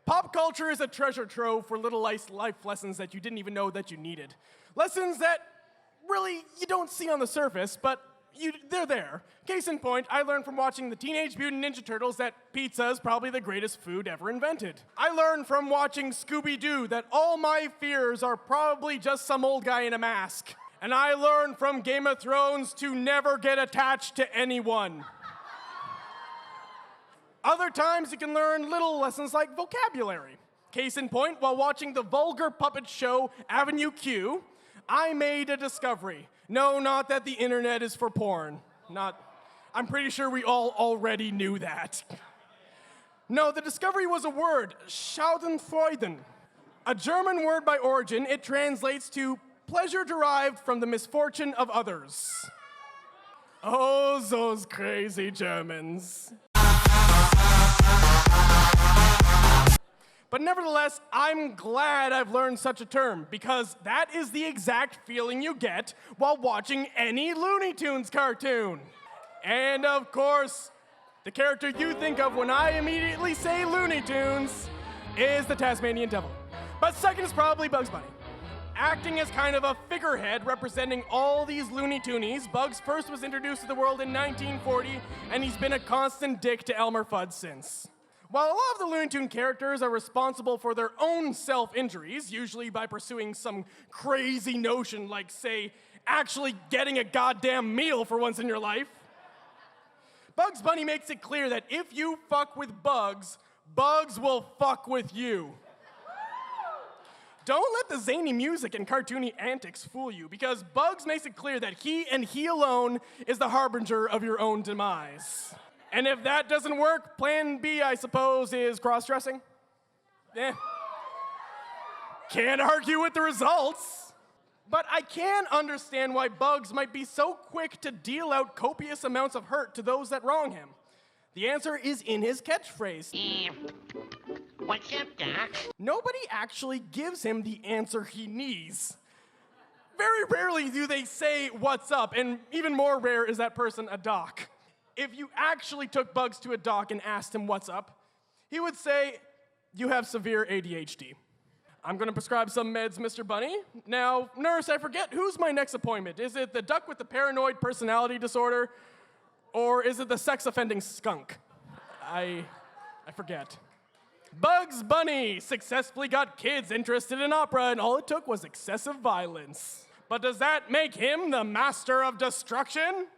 Pop culture is a treasure trove for little life lessons that you didn't even know that you needed. Lessons that really you don't see on the surface, but they're there. Case in point, I learned from watching the Teenage Mutant Ninja Turtles that pizza is probably the greatest food ever invented. I learned from watching Scooby-Doo that all my fears are probably just some old guy in a mask. And I learned from Game of Thrones to never get attached to anyone. Other times you can learn little lessons like vocabulary. Case in point, while watching the vulgar puppet show Avenue Q, I made a discovery. No, not that the internet is for porn. I'm pretty sure we all already knew that. No, the discovery was a word, Schadenfreude. A German word by origin, it translates to pleasure derived from the misfortune of others. Oh, those crazy Germans. But nevertheless, I'm glad I've learned such a term, because that is the exact feeling you get while watching any Looney Tunes cartoon. And of course, the character you think of when I immediately say Looney Tunes is the Tasmanian Devil. But second is probably Bugs Bunny. Acting as kind of a figurehead representing all these Looney Toonies, Bugs first was introduced to the world in 1940, and he's been a constant dick to Elmer Fudd since. While a lot of the Looney Tunes characters are responsible for their own self-injuries, usually by pursuing some crazy notion like, say, actually getting a goddamn meal for once in your life, Bugs Bunny makes it clear that if you fuck with Bugs, Bugs will fuck with you. Don't let the zany music and cartoony antics fool you, because Bugs makes it clear that he and he alone is the harbinger of your own demise. And if that doesn't work, plan B, I suppose, is cross-dressing. Can't argue with the results. But I can understand why Bugs might be so quick to deal out copious amounts of hurt to those that wrong him. The answer is in his catchphrase. What's up, Doc? Nobody actually gives him the answer he needs. Very rarely do they say, "What's up?" And even more rare is that person a doc. If you actually took Bugs to a doc and asked him what's up, he would say, "You have severe ADHD. I'm gonna prescribe some meds, Mr. Bunny. Now, nurse, I forget, who's my next appointment? Is it the duck with the paranoid personality disorder? Or is it the sex-offending skunk?" I forget. Bugs Bunny successfully got kids interested in opera, and all it took was excessive violence. But does that make him the master of destruction?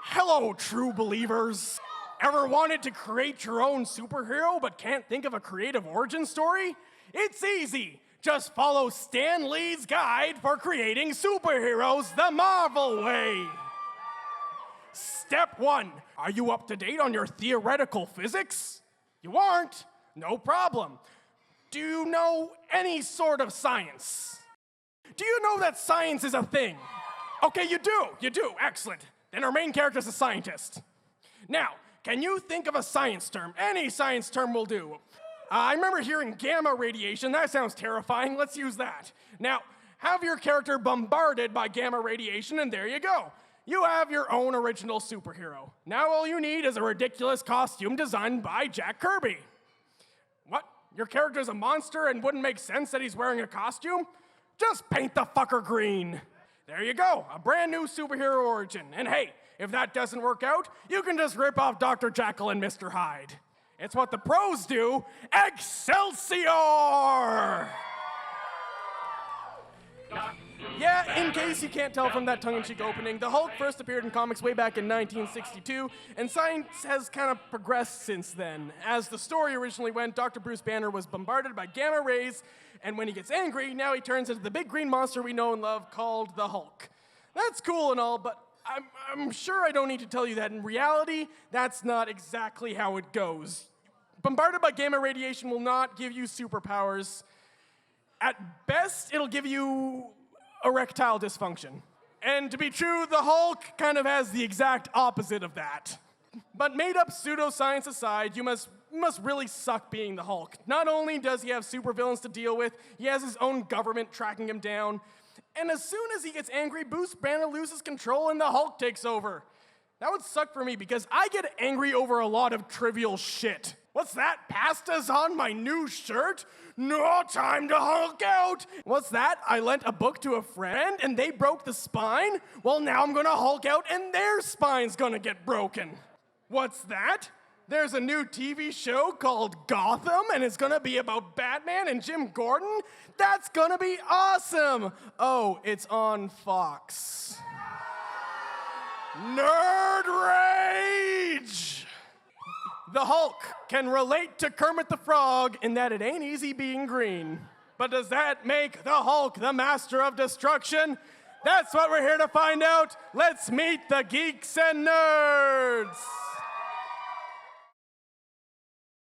Hello, true believers. Ever wanted to create your own superhero but can't think of a creative origin story? It's easy. Just follow Stan Lee's guide for creating superheroes the Marvel way. Step 1. Are you up to date on your theoretical physics? You aren't? No problem. Do you know any sort of science? Do you know that science is a thing? Okay, you do. Excellent. Then our main character is a scientist. Now, can you think of a science term? Any science term will do. I remember hearing gamma radiation. That sounds terrifying. Let's use that. Now, have your character bombarded by gamma radiation, and there you go. You have your own original superhero. Now all you need is a ridiculous costume designed by Jack Kirby. What? Your character's a monster and wouldn't make sense that he's wearing a costume? Just paint the fucker green. There you go, a brand new superhero origin. And hey, if that doesn't work out, you can just rip off Dr. Jekyll and Mr. Hyde. It's what the pros do. Excelsior! Yeah, in case you can't tell from that tongue-in-cheek opening, the Hulk first appeared in comics way back in 1962, and science has kind of progressed since then. As the story originally went, Dr. Bruce Banner was bombarded by gamma rays, and when he gets angry, now he turns into the big green monster we know and love called the Hulk. That's cool and all, but I'm sure I don't need to tell you that in reality, that's not exactly how it goes. Bombarded by gamma radiation will not give you superpowers. At best, it'll give you erectile dysfunction. And to be true, the Hulk kind of has the exact opposite of that. But made-up pseudoscience aside, you must really suck being the Hulk. Not only does he have supervillains to deal with, he has his own government tracking him down. And as soon as he gets angry, Bruce Banner loses control and the Hulk takes over. That would suck for me because I get angry over a lot of trivial shit. What's that? Pasta's on my new shirt? No time to Hulk out. What's that? I lent a book to a friend and they broke the spine? Well, now I'm gonna Hulk out and their spine's gonna get broken. What's that? There's a new TV show called Gotham and it's gonna be about Batman and Jim Gordon? That's gonna be awesome. Oh, it's on Fox. Nerd Rage! The Hulk can relate to Kermit the Frog in that it ain't easy being green. But does that make the Hulk the master of destruction? That's what we're here to find out. Let's meet the geeks and nerds.